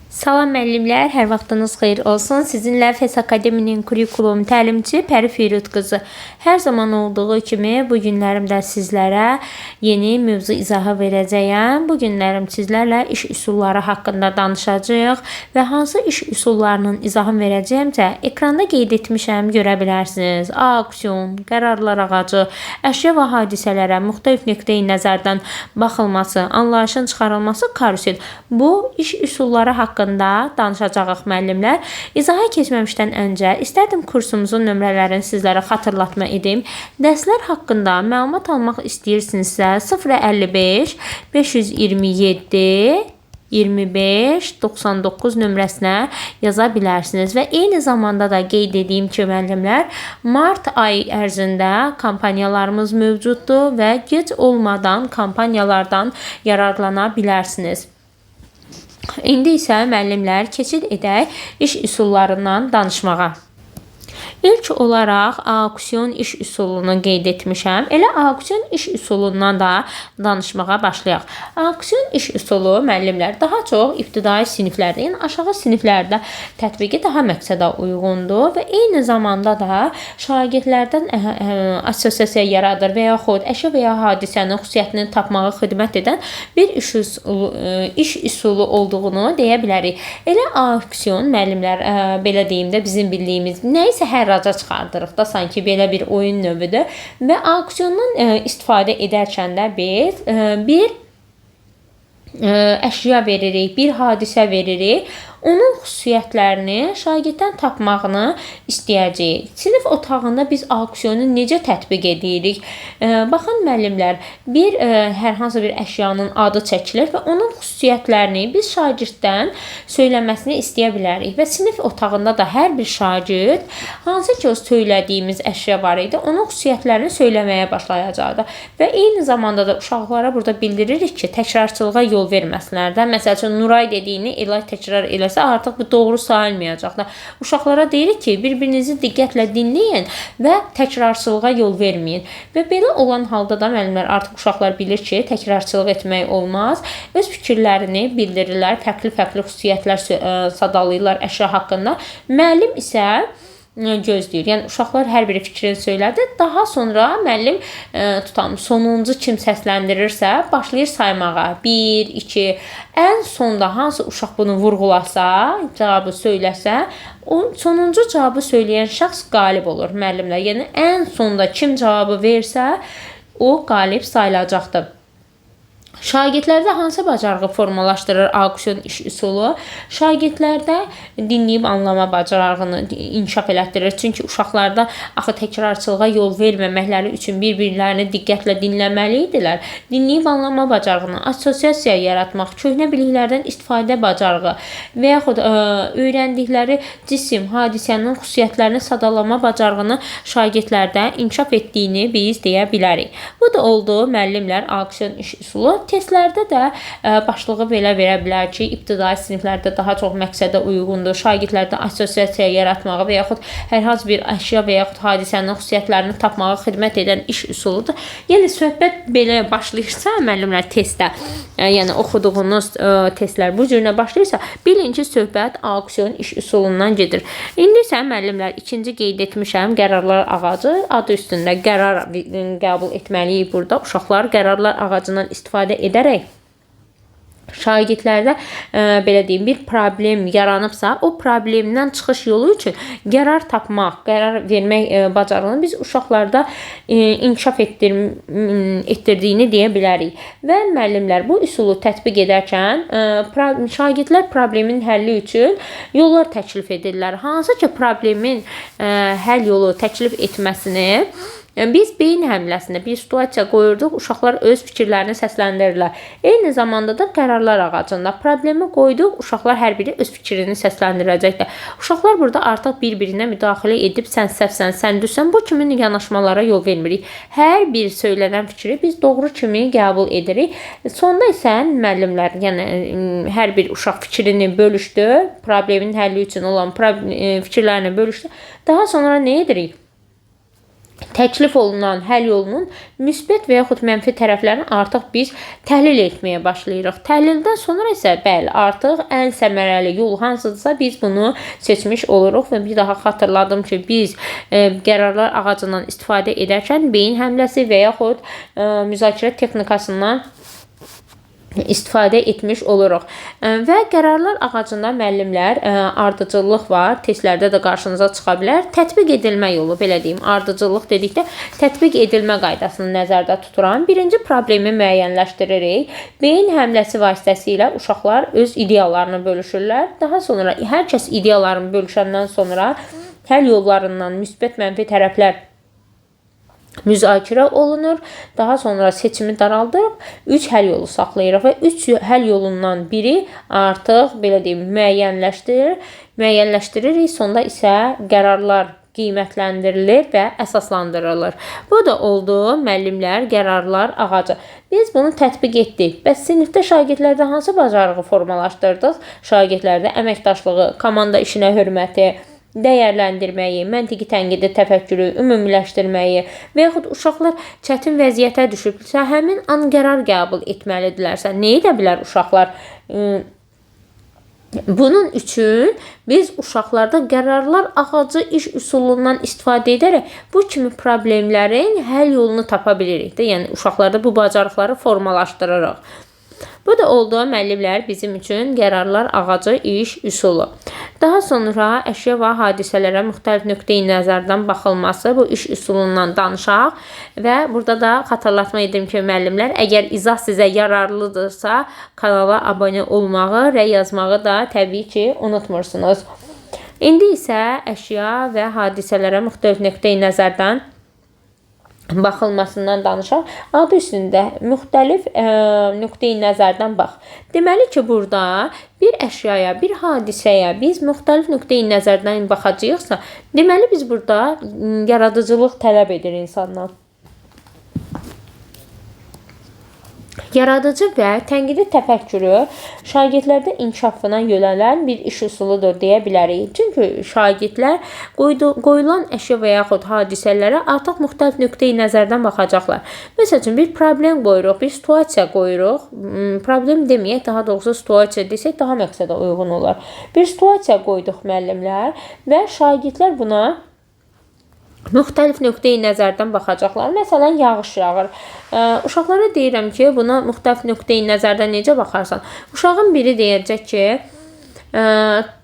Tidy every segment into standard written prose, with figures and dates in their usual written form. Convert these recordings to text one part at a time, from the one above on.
Salam müəllimlər, hər vaxtınız xeyir olsun. Sizinlə FES Akademinin kurikulum təlimçi Pəri Firud qızı. Hər zaman olduğu kimi bu günlərimdə sizlərə yeni mövzu izahı verəcəyəm. Bu günlərim sizlərlə iş üsulları haqqında danışacağıq və hansı iş üsullarının izahını verəcəyimcə ekranda qeyd etmişəm, görə bilərsiniz. Auksion, qərarlar ağacı, əşya və hadisələrə müxtəlif nöqteyi nəzərdən baxılması, anlayışın çıxarılması, karusel. Bu iş üsulları haqqında danışacağıq müəllimlər. İzaha keçməmişdən öncə istərdim kursumuzun nömrələrini sizlərə xatırlatma edim. Dərslər haqqında məlumat almaq istəyirsinizsə 055 527 25 99 nömrəsinə yaza bilərsiniz və eyni zamanda da qeyd edeyim ki, müəllimlər, mart ayı ərzində kampaniyalarımız mövcuddur və gec olmadan kampaniyalardan yararlana bilərsiniz. İndi isə müəllimlər keçid edək iş üsullarından danışmağa. İlk olaraq auksion iş üsulunu qeyd etmişəm. Elə auksion iş üsulundan da danışmağa başlayaq. Auksion iş üsulu müəllimlər daha çox ibtidai siniflərdə, yəni aşağı siniflərdə tətbiqi daha məqsədə uyğundur və eyni zamanda da şagirdlərdən assosiasiya yaradır və yaxud əşya və ya hadisənin xüsusiyyətini tapmağa xidmət edən bir iş üsulu olduğunu deyə bilərik. Elə auksion müəllimlər belə deyim də bizim bildiyimiz nəysə hərraca çıxardırıq da, sanki belə bir oyun növüdür və auksiondan istifadə edərkən də biz bir əşya veririk, bir hadisə veririk. Onun xüsusiyyətlərini şagirddən tapmağını istəyəcəyik. Sinif otağında biz auksionu necə tətbiq edirik? Baxın müəllimlər, hər hansı bir əşyanın adı çəkilir və onun xüsusiyyətlərini biz şagirddən söyləməsini istəyə bilərik və sinif otağında da hər bir şagird hansı ki o söylədiyimiz əşya var idi, onun xüsusiyyətlərini söyləməyə başlayacaqdı və eyni zamanda da uşaqlara burada bildiririk ki, təkrarçılığa yol verməsinlər də. Məsəl üçün Nuray dediyini Elay təkrar eləsə artıq bu doğru sayılmayacaqlar. Uşaqlara deyirik ki, bir-birinizi diqqətlə dinləyin və təkrarçılığa yol verməyin. Və belə olan halda da müəllimlər artıq uşaqlar bilir ki, təkrarçılıq etmək olmaz. Öz fikirlərini bildirirlər, fərqli-fərqli xüsusiyyətlər sadalayırlar əşya haqqında. Müəllim isə gözləyir. Yəni uşaqlar hər biri fikrini söylədi. Daha sonra müəllim sonuncu kim səsləndirirsə başlayır saymağa. 1, 2. Ən sonda hansı uşaq bunu vurğulasa, cavabı söyləsə, o sonuncu cavabı söyləyən şəxs qalib olur müəllimlər. Yəni ən sonda kim cavabı versə, o qalib sayılacaqdır. Şagirdlərdə hansı bacarığı formalaşdırır auksion iş üsulu? Şagirdlərdə dinləyib anlama bacarığını inkişaf elətdirir. Çünki uşaqlarda axı təkrarçılığa yol verməməkləri üçün bir-birlərini diqqətlə dinləməli idilər. Dinləyib anlama bacarığını, assosiasiya yaratmaq, köhnə biliklərdən istifadə bacarığı və yaxud öyrəndikləri cisim, hadisənin xüsusiyyətlərini sadalama bacarığını şagirdlərdə inkişaf etdiyini biz deyə bilərik. Bu da oldu müəllimlər auksion iş üsulu. Testlərdə də başlığı belə verə bilər ki, ibtidai siniflərdə daha çox məqsədə uyğundur. Şagirdlərdə assosiasiya yaratmağı və yaxud hər hansı bir əşya və yaxud hadisənin xüsusiyyətlərini tapmağa xidmət edən iş üsuludur. Yəni söhbət belə başlayırsa müəllimlər testdə, yəni oxuduğunuz testlər bu cürlə başlayırsa, bilin ki, söhbət auksion iş üsulundan gedir. İndi isə müəllimlər ikinci qeyd etmişəm, qərarlar ağacı adı üstündə qərar qəbul etməliyik burada. Uşaqlar qərarlar ağacından istifadə edərək şagirdlərdə belə deyim, bir problem yaranıbsa, o problemdən çıxış yolu üçün qərar tapmaq, qərar vermək bacarığını biz uşaqlarda inkişaf etdirdiyini deyə bilərik. Və müəllimlər bu üsulu tətbiq edərkən şagirdlər problemin həlli üçün yollar təklif edirlər. Hansı ki problemin həll yolu təklif etməsini biz beyin həmləsində bir situasiya qoyurduq, uşaqlar öz fikirlərini səsləndirirlər. Eyni zamanda da qərarlar ağacında problemi qoyduq, uşaqlar hər biri öz fikrini səsləndirəcəklər. Uşaqlar burada artıq bir-birinə müdaxilə edib sən səhvsən, sən düzsən, bu kimi yanaşmalara yol vermirik. Hər bir söylənən fikri biz doğru kimi qəbul edirik. Sonda isə müəllimlər, yəni hər bir uşaq fikrini bölüşdü, problemin həlli üçün olan fikirlərini bölüşdü. Daha sonra nə edirik? təklif olunan həll yolunun müsbət və yaxud mənfi tərəflərini artıq biz təhlil etməyə başlayırıq. Təhlildən sonra isə bəli, artıq ən səmərəli yol hansıdırsa biz bunu seçmiş oluruq və bir daha xatırladım ki, biz qərarlar ağacından istifadə edərkən beyin həmləsi və yaxud müzakirə texnikasından istifadə etmiş oluruq. Və qərarlar ağacında müəllimlər ardıcıllıq var. Testlərdə də qarşınıza çıxa bilər. Tətbiq edilmə yolu, belə deyim. Ardıcıllıq dedikdə tətbiq edilmə qaydasını nəzərdə tuturam. Birinci problemi müəyyənləşdiririk. Beyin həmləsi vasitəsilə uşaqlar öz ideyalarını bölüşürlər. Daha sonra hər kəs ideyalarını bölüşəndən sonra həll yollarından müsbət mənfi tərəflər müzakirə olunur. Daha sonra seçimi daraldırıb 3 həll yolu saxlayırıq və 3 həll yolundan biri artıq belə deyim müəyyənləşdiririk. Sonda isə qərarlar qiymətləndirilir və əsaslandırılır. Bu da oldu müəllimlər qərarlar ağacı. Biz bunu tətbiq etdik. Bəs sinifdə şagirdlərdə hansı bacarığı formalaşdırdıq? Şagirdlərdə əməkdaşlığı, komanda işinə hörməti, dəyərləndirməyi, məntiqi tənqidi təfəkkürü, ümumiləşdirməyi və yaxud uşaqlar çətin vəziyyətə düşübsə, həmin an qərar qəbul etməlidirlərsə, nə edə bilər uşaqlar? Bunun üçün biz uşaqlarda qərarlar ağacı iş üsulundan istifadə edərək bu kimi problemlərin həll yolunu tapa bilirik də. Yəni uşaqlarda bu bacarıqları formalaşdırırıq. Bu da oldu müəllimlər bizim üçün qərarlar ağacı iş üsulu. Daha sonra əşya və hadisələrə müxtəlif nöqteyi nəzərdən baxılması, bu iş üsulundan danışaq və burada da xatırlatma edim ki, müəllimlər, əgər izah sizə yararlıdırsa, kanala abunə olmağı, rəy yazmağı da təbii ki, unutmursunuz. İndi isə əşya və hadisələrə müxtəlif nöqteyi nəzərdən baxılmasından danışaq. Adı üstündə müxtəlif nöqteyi nəzərdən bax. Deməli ki, burada bir əşyaya, bir hadisəyə biz müxtəlif nöqteyi nəzərdən baxacağıqsa, deməli biz burada yaradıcılıq tələb edir insandan. Yaradıcı və tənqidi təfəkkürü şagirdlərdə inkişafına yönələn bir iş üsuludur deyə bilərik. Çünki şagirdlər qoyulan əşya və yaxud hadisələrə artıq müxtəlif nöqteyi nəzərdən baxacaqlar. Məsəl üçün, bir problem qoyuruq, bir situasiya qoyuruq. Problem deməyək, daha doğrusu situasiya desək daha məqsədə uyğun olar. Bir situasiya qoyduq müəllimlər və şagirdlər buna müxtəlif nöqteyi nəzərdən baxacaqlar. Məsələn, yağış yağır. Uşaqlara deyirəm ki, buna müxtəlif nöqteyi nəzərdən necə baxarsan? Uşağın biri deyəcək ki,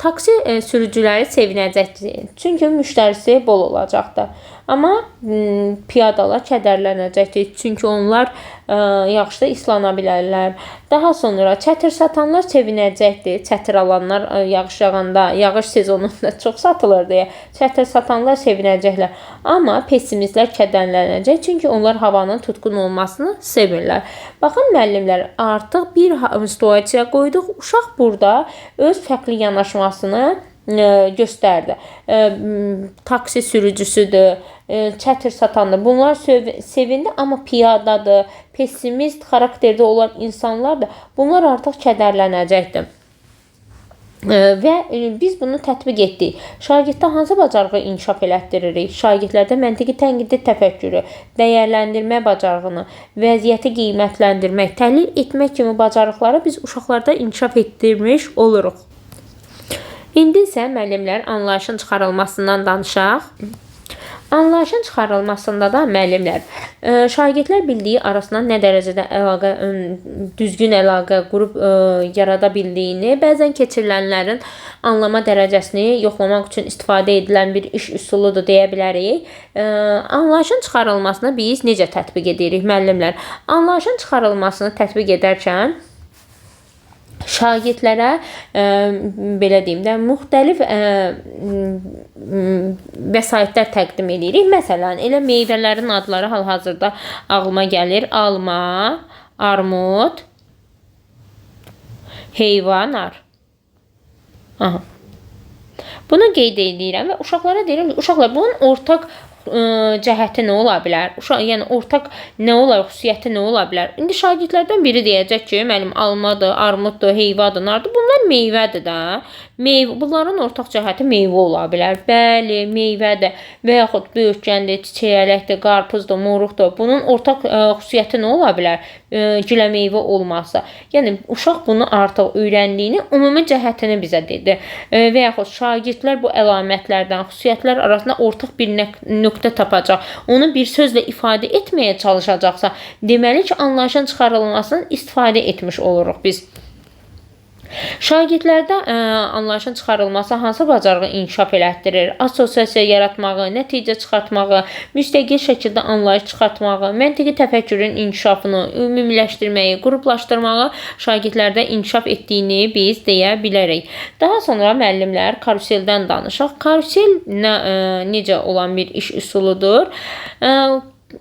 taksi sürücüləri sevinəcəkdir. Çünki müştərisi bol olacaqdır. Amma piyadalar kədərlənəcəkdir. Çünki onlar yağışda islana bilərlər. Daha sonra çətir satanlar sevinəcəkdir. Çətir alanlar yağış yağanda, yağış sezonunda çox satılır deyə çətir satanlar sevinəcəklər. Amma pessimistlər kədərlənəcək. Çünki onlar havanın tutqun olmasını sevirlər. Baxın müəllimlər, artıq bir situasiya qoyduq. Uşaq burada öz fərqli yanaşmasını göstərdi. Taksi sürücüsüdür, çətir satandır. Bunlar sevindi, amma piyadadır, pessimist xarakterdə olan insanlardır. Bunlar artıq kədərlənəcəkdir. Və biz bunu tətbiq etdik. Şagirddə hansı bacarığı inkişaf elətdiririk? Şagirdlərdə məntiqi tənqidi təfəkkürü, dəyərləndirmə bacarığını, vəziyyəti qiymətləndirmək, təhlil etmək kimi bacarıqları biz uşaqlarda inkişaf etdirmiş oluruq. İndi isə müəllimlər anlayışın çıxarılmasından danışaq. Anlayışın çıxarılmasında da müəllimlər şagirdlər bildiyi arasında nə dərəcədə düzgün əlaqə qurub yarada bildiyini, bəzən keçirilənlərin anlama dərəcəsini yoxlamaq üçün istifadə edilən bir iş üsuludur deyə bilərik. Anlayışın çıxarılmasını biz necə tətbiq edirik müəllimlər? Anlayışın çıxarılmasını tətbiq edərkən şagirdlərə belə deyim də müxtəlif vəsaitlər təqdim edirik. Məsələn, elə meyvələrin adları hal-hazırda ağlıma gəlir. Alma, armud, heyvanar. Bunu qeyd edirəm və uşaqlara deyirəm ki, uşaqlar bunun ortaq cəhəti nə ola bilər? Yəni ortaq nə olar, xüsusiyyəti nə ola bilər? İndi şagirdlərdən biri deyəcək ki, müəllim almadır, armuddur, heyvadır, nardır. Bunlar meyvədir də. Bunların ortaq cəhəti meyvə ola bilər. Bəli, meyvədir və yaxud böyürtkəndir, çiçəkləkdir, qarpızdır, moruqdur. Bunun ortaq xüsusiyyəti nə ola bilər? Gilə meyvə olmazsa. Yəni uşaq bunu artıq öyrəndiyini, ümumi cəhətini bizə dedi. Və yaxud şagirdlər bu əlamətlərdən, xüsusiyyətlər arasında ortaq bir nöqtə tapacaq. Onu bir sözlə ifadə etməyə çalışacaqsa, deməli ki, anlayışın çıxarılmasından istifadə etmiş oluruq biz. Şagirdlərdə anlayışın çıxarılması hansı bacarığı inkişaf elətdirir? Assosiasiya yaratmağı, nəticə çıxartmağı, müstəqil şəkildə anlayış çıxartmağı, məntiqi təfəkkürün inkişafını, ümumiləşdirməyi, qruplaşdırmağı şagirdlərdə inkişaf etdiyini biz deyə bilərik. Daha sonra müəllimlər karuseldən danışaq. Karusel necə olan bir iş üsuludur?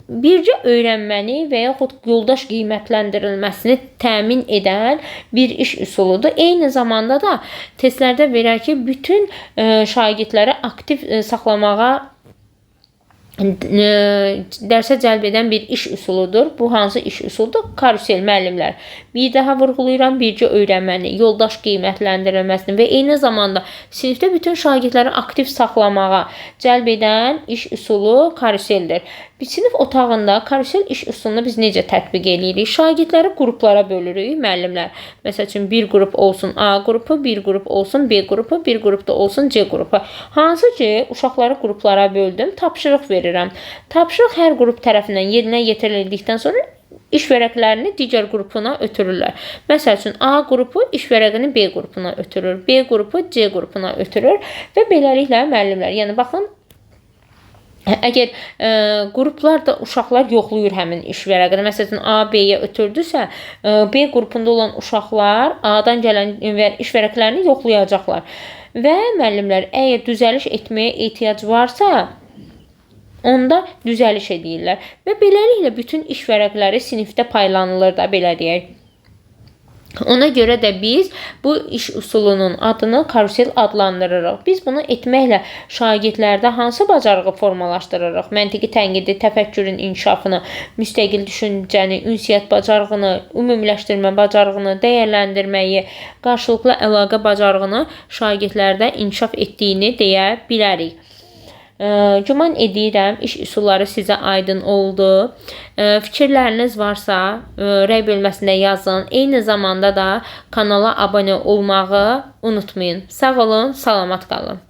Bircə öyrənməni və yaxud yoldaş qiymətləndirilməsini təmin edən bir iş üsuludur. Eyni zamanda da testlərdə verər ki, bütün şagirdləri aktiv saxlamağa dərsə cəlb edən bir iş üsuludur. Bu hansı iş üsuludur? Karusel müəllimlər. Bir daha vurğulayıram, bircə öyrənməni, yoldaş qiymətləndirilməsini və eyni zamanda sinifdə bütün şagirdləri aktiv saxlamağa cəlb edən iş üsulu karuseldir. Sinif otağında karusel iş üsulunu biz necə tətbiq edirik? Şagirdləri qruplara bölürük müəllimlər. Məsəl üçün bir qrup olsun A qrupu, bir qrup olsun B qrupu, bir qrupda olsun C qrupu. Hansı ki, aqrupları qruplara böldüm, tapşırıq verirəm. Tapşırıq hər qrup tərəfindən yerinə yetirildikdən sonra iş vərəqlərini digər qrupuna ötürürlər. Məsəl üçün A qrupu iş vərəqini B qrupuna ötürür, B qrupu C qrupuna ötürür və beləliklə müəllimlər, yəni baxın, əgər qruplarda uşaqlar yoxlayır həmin iş vərəqini, məsələn A B-yə ötürdüsə, B qrupunda olan uşaqlar A-dan gələn iş vərəqlərini yoxlayacaqlar. Və müəllimlər, əgər düzəliş etməyə ehtiyac varsa, onda düzəliş edirlər. Və beləliklə bütün iş vərəqləri sinifdə paylanılır da, belə deyək. Ona görə də biz bu iş üsulunun adını karusel adlandırırıq. Biz bunu etməklə şagirdlərdə hansı bacarığı formalaşdırırıq? Məntiqi tənqidi, təfəkkürün inkişafını, müstəqil düşüncəni, ünsiyyət bacarığını, ümumiləşdirmə bacarığını, dəyərləndirməyi, qarşılıqlı əlaqə bacarığını şagirdlərdə inkişaf etdiyini deyə bilərik. Güman edirəm, iş üsulları sizə aydın oldu. Fikirləriniz varsa, rəy bölməsində yazın. Eyni zamanda da kanala abunə olmağı unutmayın. Sağ olun, salamat qalın.